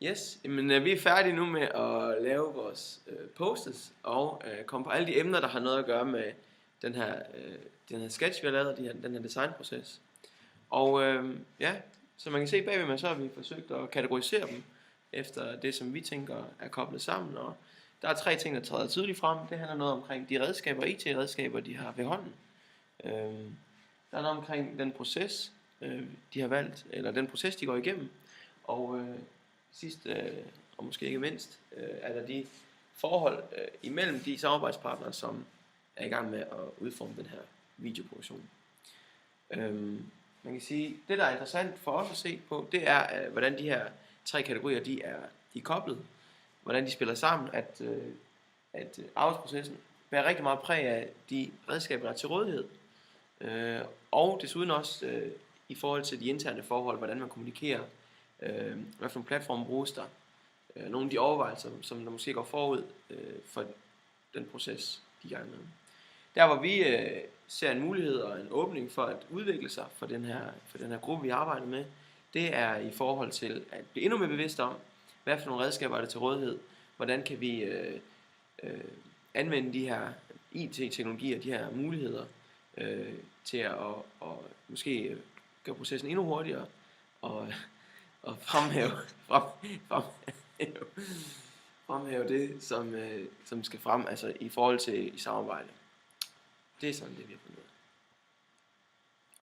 Yes, men vi er færdige nu med at lave vores posters og komme på alle de emner, der har noget at gøre med den her sketch, vi har lavet, den her designproces. Og så man kan se bagved mig, så har vi forsøgt at kategorisere dem efter det, som vi tænker er koblet sammen. Og der er 3 ting, der træder tydeligt frem. Det handler noget omkring de redskaber, IT-redskaber, de har ved hånden. Der er noget omkring den proces, de har valgt, eller den proces, de går igennem. Og sidst, og måske ikke mindst, er der de forhold imellem de samarbejdspartnere, som er i gang med at udforme den her videoproduktion. Man kan sige, det der er interessant for os at se på, det er, hvordan de her 3 kategorier, de er koblet. Hvordan de spiller sammen, at arbejdsprocessen bærer rigtig meget præg af de redskaber, der er til rådighed. Og desuden også i forhold til de interne forhold, hvordan man kommunikerer, hvad for en platform bruges der. Nogle af de overvejelser, som der måske går forud for den proces, de er i gang med. Der hvor vi ser en mulighed og en åbning for at udvikle sig for den her gruppe, vi arbejder med, det er i forhold til at blive endnu mere bevidst om, hvad for nogle redskaber er der til rådighed, hvordan kan vi anvende de her IT-teknologier, de her muligheder, til at måske gøre processen endnu hurtigere, og fremhæve det, som skal frem, altså i forhold til i samarbejde. Det er sådan det, vi har fundet ud af.